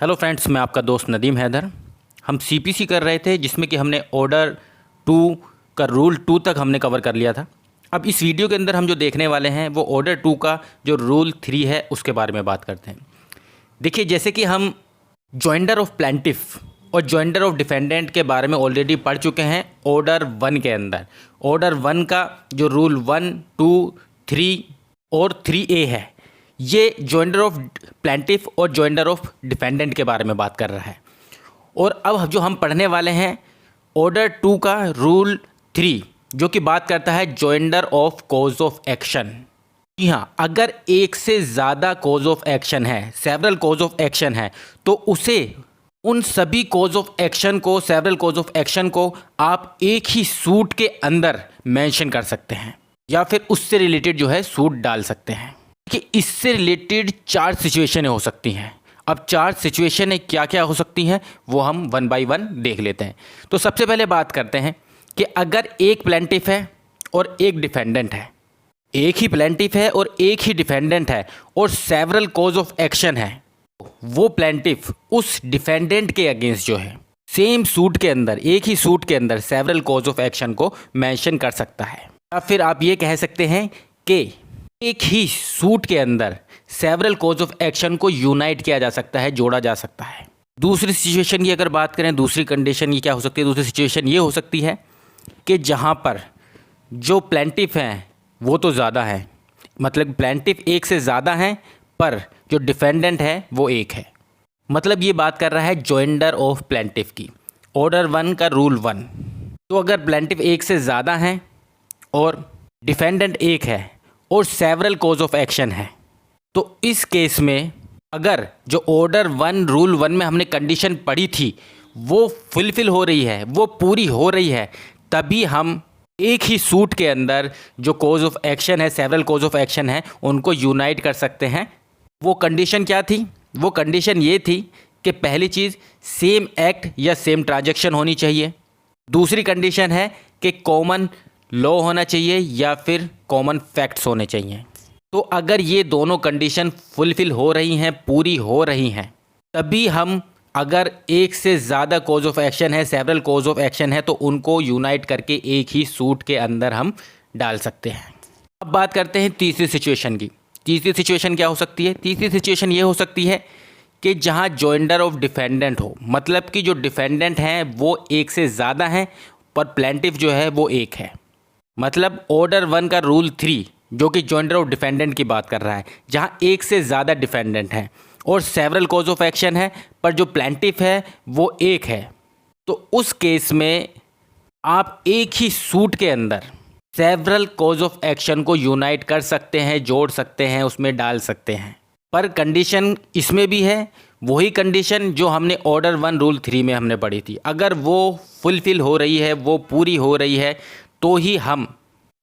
Hello friends, मैं आपका दोस्त नदीम हैदर। हम सीपीसी कर रहे थे जिसमें कि हमने ऑर्डर 2 का रूल 2 तक हमने कवर कर लिया था। अब इस वीडियो के अंदर हम जो देखने वाले हैं वो ऑर्डर 2 का जो रूल 3 है उसके बारे में बात करते हैं। देखिए, जैसे कि हम जॉइंडर ऑफ प्लेंटिफ और जॉइंडर ऑफ डिफेंडेंट के बारे में ऑलरेडी पढ़ चुके हैं ऑर्डर 1 के अंदर। ऑर्डर 1 का जो रूल 1, 2, 3 और 3A है, ये जॉइंडर ऑफ प्लेंटिफ और जॉइंडर ऑफ डिफेंडेंट के बारे में बात कर रहा है। और अब जो हम पढ़ने वाले हैं ऑर्डर 2 का रूल 3, जो कि बात करता है joinder of cause of action. जी हाँ, अगर एक से ज़्यादा कॉज ऑफ एक्शन है, सेवरल कॉज ऑफ एक्शन है, तो उसे उन सभी कॉज ऑफ एक्शन को, सेवरल कॉज ऑफ एक्शन को आप एक ही सूट के अंदर मेंशन कर सकते हैं या फिर उससे रिलेटेड जो है सूट डाल सकते हैं। कि इससे रिलेटेड 4 सिचुएशनें हो सकती हैं। अब 4 सिचुएशनें क्या क्या हो सकती हैं वो हम 1 बाय 1 देख लेते हैं। तो सबसे पहले बात करते हैं कि अगर एक प्लेंटिफ है और एक डिफेंडेंट है, एक ही प्लेंटिफ है और एक ही डिफेंडेंट है और सेवरल कॉज ऑफ एक्शन है, वो प्लेंटिफ उस डिफेंडेंट के अगेंस्ट जो है सेम सूट के अंदर, एक ही सूट के अंदर सेवरल कॉज ऑफ एक्शन को मेंशन कर सकता है। या फिर आप ये कह सकते हैं कि एक ही सूट के अंदर सेवरल कॉज ऑफ एक्शन को यूनाइट किया जा सकता है, जोड़ा जा सकता है। दूसरी सिचुएशन की अगर बात करें, दूसरी कंडीशन ये क्या हो सकती है, दूसरी सिचुएशन ये हो सकती है कि जहाँ पर जो प्लेंटिफ हैं वो तो ज़्यादा है, मतलब प्लेंटिफ एक से ज़्यादा हैं पर जो डिफेंडेंट है वो एक है। मतलब ये बात कर रहा है जॉइंडर ऑफ प्लेंटिफ की, ऑर्डर 1 का रूल 1। तो अगर प्लेंटिफ एक से ज़्यादा हैं और डिफेंडेंट एक है और सेवरल कॉज ऑफ एक्शन है, तो इस केस में अगर जो ऑर्डर 1 रूल 1 में हमने कंडीशन पढ़ी थी वो फुलफिल हो रही है, वो पूरी हो रही है, तभी हम एक ही सूट के अंदर जो कॉज ऑफ एक्शन है, सेवरल कॉज ऑफ एक्शन है, उनको यूनाइट कर सकते हैं। वो कंडीशन क्या थी? वो कंडीशन ये थी कि पहली चीज़ सेम एक्ट या सेम ट्रांजैक्शन होनी चाहिए। दूसरी कंडीशन है कि कॉमन लॉ होना चाहिए या फिर कॉमन फैक्ट्स होने चाहिए। तो अगर ये दोनों कंडीशन फुलफिल हो रही हैं, पूरी हो रही हैं, तभी हम, अगर एक से ज़्यादा कॉज ऑफ एक्शन है, सेवरल कॉज ऑफ एक्शन है, तो उनको यूनाइट करके एक ही सूट के अंदर हम डाल सकते हैं। अब बात करते हैं तीसरी सिचुएशन की। तीसरी सिचुएशन क्या हो सकती है? तीसरी सिचुएशन ये हो सकती है कि जहाँ जॉइंडर ऑफ डिफेंडेंट हो, मतलब कि जो डिफेंडेंट हैं वो एक से ज़्यादा हैं पर प्लेंटिफ जो है वो एक है। मतलब ऑर्डर 1 का रूल 3 जो कि जॉइंडर ऑफ डिफेंडेंट की बात कर रहा है, जहाँ एक से ज़्यादा डिफेंडेंट हैं और सेवरल कॉज ऑफ एक्शन है पर जो प्लेंटिफ है वो एक है, तो उस केस में आप एक ही सूट के अंदर सेवरल कॉज ऑफ एक्शन को यूनाइट कर सकते हैं, जोड़ सकते हैं, उसमें डाल सकते हैं। पर कंडीशन इसमें भी है वही कंडीशन जो हमने ऑर्डर 1 रूल 3 में हमने पढ़ी थी। अगर वो फुलफिल हो रही है, वो पूरी हो रही है, तो ही हम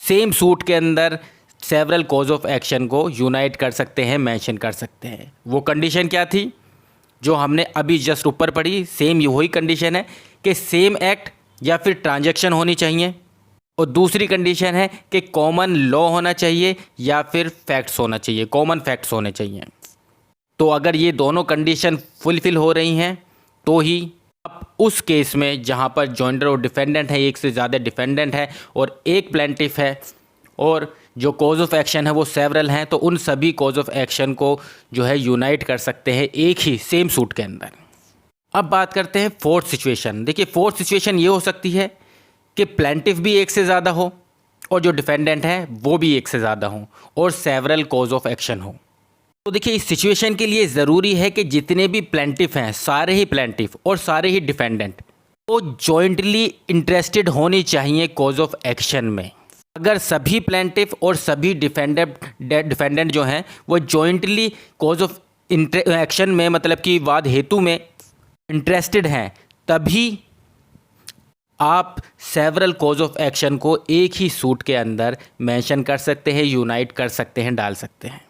सेम सूट के अंदर सेवरल कॉज ऑफ एक्शन को यूनाइट कर सकते हैं, मेंशन कर सकते हैं। वो कंडीशन क्या थी जो हमने अभी जस्ट ऊपर पढ़ी? सेम वही कंडीशन है कि सेम एक्ट या फिर ट्रांजैक्शन होनी चाहिए, और दूसरी कंडीशन है कि कॉमन लॉ होना चाहिए या फिर फैक्ट्स होना चाहिए, कॉमन फैक्ट्स होने चाहिए। तो अगर ये दोनों कंडीशन फुलफिल हो रही हैं तो ही अब उस केस में जहाँ पर जॉइंडर और डिफेंडेंट है, एक से ज़्यादा डिफेंडेंट है और एक प्लेंटिफ है और जो कॉज ऑफ एक्शन है वो सेवरल हैं, तो उन सभी कॉज ऑफ एक्शन को जो है यूनाइट कर सकते हैं एक ही सेम सूट के अंदर। अब बात करते हैं फोर्थ सिचुएशन। देखिए, फोर्थ सिचुएशन ये हो सकती है कि प्लेंटिफ भी एक से ज़्यादा हो और जो डिफेंडेंट है वो भी एक से ज़्यादा हो और सेवरल कॉज ऑफ एक्शन हो। तो देखिए, इस सिचुएशन के लिए ज़रूरी है कि जितने भी प्लेंटिफ हैं, सारे ही प्लेंटिफ और सारे ही डिफेंडेंट वो जॉइंटली इंटरेस्टेड होनी चाहिए कॉज ऑफ एक्शन में। अगर सभी प्लेंटिफ और सभी डिफेंडेंट जो हैं वो जॉइंटली कॉज ऑफ एक्शन में, मतलब कि वाद हेतु में इंटरेस्टेड हैं, तभी आप सेवरल कॉज ऑफ एक्शन को एक ही सूट के अंदर मेंशन कर सकते हैं, यूनाइट कर सकते हैं, डाल सकते हैं।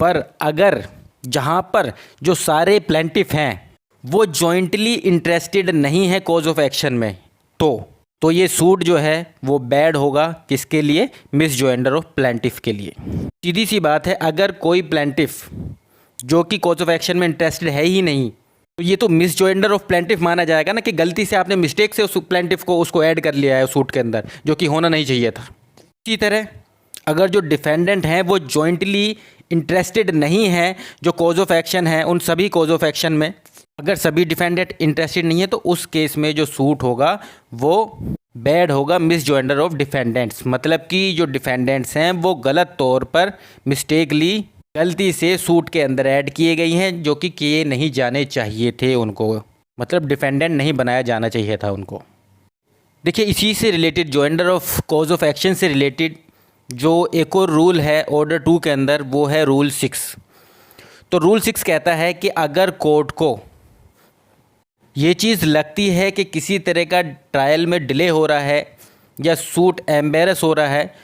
पर अगर जहाँ पर जो सारे प्लेंटिफ हैं वो जॉइंटली इंटरेस्टेड नहीं है कॉज ऑफ एक्शन में, तो ये सूट जो है वो बैड होगा। किसके लिए? मिस जॉइंडर ऑफ प्लेंटिफ के लिए। सीधी सी बात है, अगर कोई प्लेंटिफ जो कि कॉज ऑफ एक्शन में इंटरेस्टेड है ही नहीं, तो ये तो मिसजॉइंडर ऑफ प्लेंटिफ माना जाएगा ना, कि गलती से आपने मिस्टेक से उस प्लेंटिफ को उसको ऐड कर लिया है सूट के अंदर, जो कि होना नहीं चाहिए था। इसी तरह अगर जो डिफेंडेंट हैं वो जॉइंटली इंटरेस्टेड नहीं है, जो कॉज ऑफ एक्शन है उन सभी कॉज ऑफ एक्शन में, अगर सभी डिफेंडेंट इंटरेस्टेड नहीं है तो उस केस में जो सूट होगा वो बैड होगा मिसजॉइंडर ऑफ डिफेंडेंट्स। मतलब कि जो डिफेंडेंट्स हैं वो गलत तौर पर मिस्टेकली गलती से सूट के अंदर ऐड किए गई हैं, जो कि किए नहीं जाने चाहिए थे उनको, मतलब डिफेंडेंट नहीं बनाया जाना चाहिए था उनको। देखिए इसी से related, joinder of cause of action से रिलेटेड जो एक और रूल है ऑर्डर 2 के अंदर, वो है रूल 6। तो रूल 6 कहता है कि अगर कोर्ट को ये चीज़ लगती है कि किसी तरह का ट्रायल में डिले हो रहा है, या सूट एम्बेरस हो रहा है,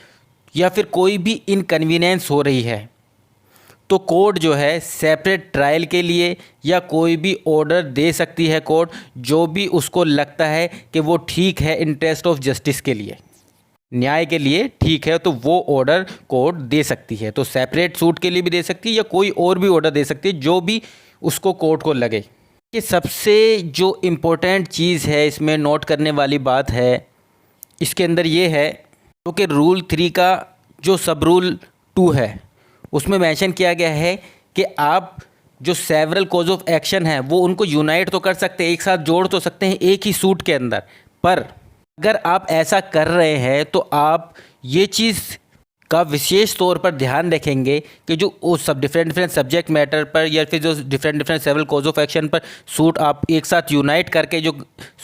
या फिर कोई भी इनकन्वीनियंस हो रही है, तो कोर्ट जो है सेपरेट ट्रायल के लिए या कोई भी ऑर्डर दे सकती है कोर्ट, जो भी उसको लगता है कि वो ठीक है इंटरेस्ट ऑफ जस्टिस के लिए, न्याय के लिए ठीक है, तो वो ऑर्डर कोर्ट दे सकती है। तो सेपरेट सूट के लिए भी दे सकती है या कोई और भी ऑर्डर दे सकती है, जो भी उसको कोर्ट को लगे। कि सबसे जो इम्पोर्टेंट चीज़ है इसमें नोट करने वाली बात है इसके अंदर ये है, क्योंकि रूल 3 का जो सब रूल 2 है उसमें मेंशन किया गया है कि आप जो सेवरल कॉज ऑफ एक्शन है वो उनको यूनाइट तो कर सकते हैं, एक साथ जोड़ तो सकते हैं एक ही सूट के अंदर, पर अगर आप ऐसा कर रहे हैं तो आप ये चीज़ का विशेष तौर पर ध्यान रखेंगे कि जो उस सब डिफरेंट सब्जेक्ट मैटर पर या फिर जो different several cause of action पर सूट आप एक साथ यूनाइट करके जो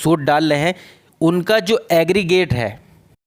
सूट डाल रहे हैं, उनका जो एग्रीगेट है,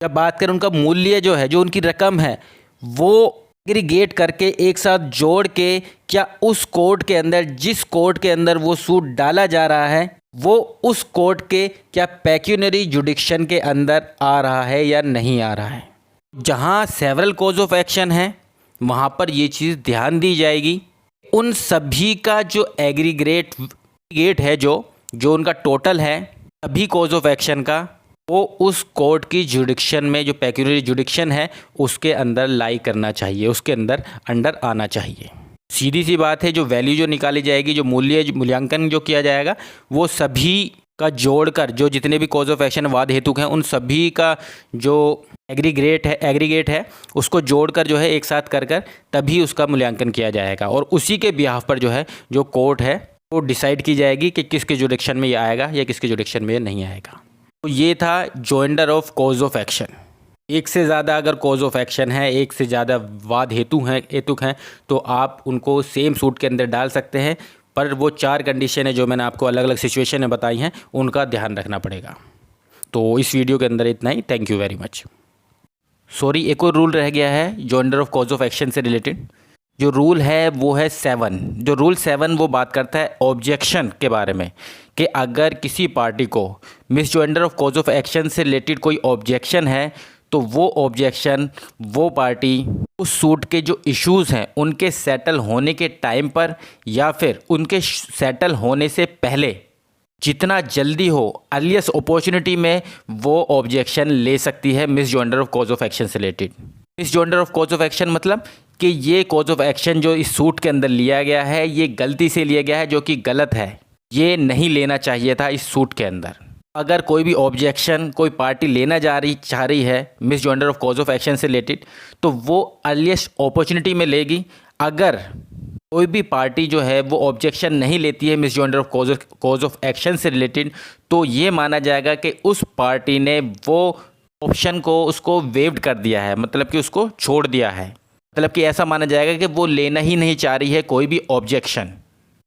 जब बात करें उनका मूल्य जो है, जो उनकी रकम है, वो एग्रीगेट करके एक साथ जोड़ के क्या उस कोर्ट के अंदर, जिस कोर्ट के अंदर वो सूट डाला जा रहा है, वो उस कोर्ट के क्या पेक्यूनरी जुडिक्शन के अंदर आ रहा है या नहीं आ रहा है। जहाँ सेवरल कॉज ऑफ एक्शन है वहाँ पर ये चीज़ ध्यान दी जाएगी, उन सभी का जो एग्रीगेट है, जो उनका टोटल है सभी कॉज ऑफ एक्शन का, वो उस कोर्ट की जुडिक्शन में, जो पेक्यूनरी जुडिक्शन है उसके अंदर लाई करना चाहिए, उसके अंडर आना चाहिए। सीधी सी बात है, जो वैल्यू जो निकाली जाएगी, जो मूल्यांकन जो किया जाएगा, वो सभी का जोड़कर, जो जितने भी कॉज ऑफ एक्शन वाद हेतुक हैं उन सभी का जो एग्रीगेट है उसको जोड़कर जो है एक साथ कर तभी उसका मूल्यांकन किया जाएगा, और उसी के बिहाफ पर जो है जो कोर्ट है वो डिसाइड की जाएगी कि किसके जुडिक्शन में ये आएगा या किसके जुडिक्शन में ये नहीं आएगा। तो ये था joinder of cause of action. एक से ज़्यादा अगर कॉज ऑफ एक्शन है, एक से ज़्यादा वाद हेतुक हैं तो आप उनको सेम सूट के अंदर डाल सकते हैं, पर वो 4 कंडीशन है जो मैंने आपको अलग अलग सिचुएशन में बताई हैं, उनका ध्यान रखना पड़ेगा। तो इस वीडियो के अंदर इतना ही। Thank you very much. Sorry, एक और रूल रह गया है joinder of cause of action से रिलेटेड। जो रूल है वो है 7। जो रूल 7 वो बात करता है ऑब्जेक्शन के बारे में, कि अगर किसी पार्टी को मिसजॉइंडर ऑफ कॉज ऑफ एक्शन से रिलेटेड कोई ऑब्जेक्शन है तो वो ऑब्जेक्शन वो पार्टी उस सूट के जो इश्यूज़ हैं उनके सेटल होने के टाइम पर या फिर उनके सेटल होने से पहले जितना जल्दी हो, अर्लीस्ट अपॉर्चुनिटी में वो ऑब्जेक्शन ले सकती है misjoinder of cause of action से related. Misjoinder of cause of action मतलब कि ये कॉज ऑफ एक्शन जो इस सूट के अंदर लिया गया है ये गलती से लिया गया है, जो कि गलत है, ये नहीं लेना चाहिए था इस सूट के अंदर। अगर कोई भी ऑब्जेक्शन कोई पार्टी लेना चाह रही है misjoinder of cause of action से रिलेटेड, तो वो अर्लीस्ट अपॉर्चुनिटी में लेगी। अगर कोई भी पार्टी जो है वो ऑब्जेक्शन नहीं लेती है misjoinder of cause of action से रिलेटेड, तो ये माना जाएगा कि उस पार्टी ने वो ऑप्शन को उसको वेव्ड कर दिया है, मतलब कि उसको छोड़ दिया है, मतलब कि ऐसा माना जाएगा कि वो लेना ही नहीं चाह रही है कोई भी ऑब्जेक्शन।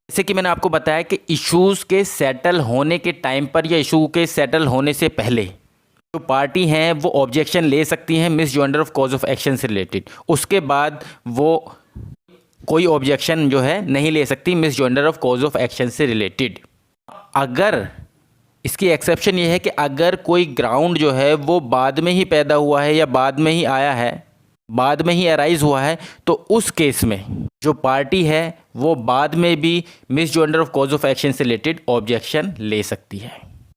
जैसे कि मैंने आपको बताया कि इश्यूज़ के सेटल होने के टाइम पर या इशू के सेटल होने से पहले जो पार्टी हैं वो ऑब्जेक्शन ले सकती हैं मिसजॉइंडर ऑफ कॉज ऑफ एक्शन से रिलेटेड, उसके बाद वो कोई ऑब्जेक्शन जो है नहीं ले सकती मिसजॉइंडर ऑफ कॉज ऑफ एक्शन से रिलेटेड। अगर इसकी एक्सेप्शन ये है कि अगर कोई ग्राउंड जो है वो बाद में ही पैदा हुआ है या बाद में ही आया है, बाद में ही अराइज हुआ है, तो उस केस में जो पार्टी है वो बाद में भी मिसजॉइंडर ऑफ कॉज ऑफ एक्शन से रिलेटेड ऑब्जेक्शन ले सकती है।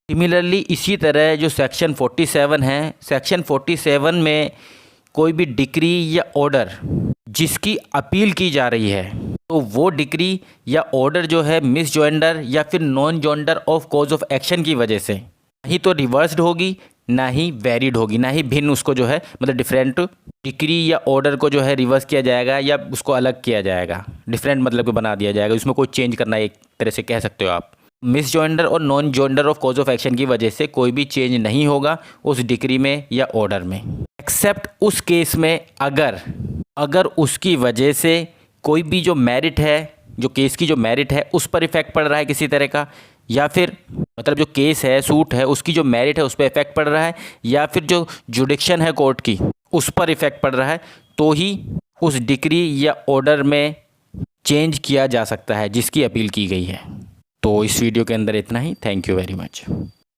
सिमिलरली इसी तरह जो सेक्शन 47 है, सेक्शन 47 में कोई भी डिक्री या ऑर्डर जिसकी अपील की जा रही है, तो वो डिक्री या ऑर्डर जो है मिस जॉइंडर या फिर non joinder of cause of action की वजह से ना ही तो रिवर्स्ड होगी, ना ही वेरिड होगी, ना ही भिन्न उसको जो है मतलब डिफरेंट डिक्री या ऑर्डर को जो है रिवर्स किया जाएगा या उसको अलग किया जाएगा, डिफरेंट मतलब को बना दिया जाएगा, उसमें कोई चेंज करना एक तरह से कह सकते हो आप। मिस जॉइंडर और non joinder of cause of action की वजह से कोई भी चेंज नहीं होगा उस डिक्री में या ऑर्डर में, एक्सेप्ट उस केस में अगर उसकी वजह से कोई भी जो मेरिट है, जो केस की जो मेरिट है उस पर इफेक्ट पड़ रहा है किसी तरह का, या फिर मतलब जो केस है सूट है उसकी जो मेरिट है उस पर इफेक्ट पड़ रहा है, या फिर जो जुडिक्शन है कोर्ट की उस पर इफेक्ट पड़ रहा है, तो ही उस डिक्री या ऑर्डर में चेंज किया जा सकता है जिसकी अपील की गई है। तो इस वीडियो के अंदर इतना ही। Thank you very much.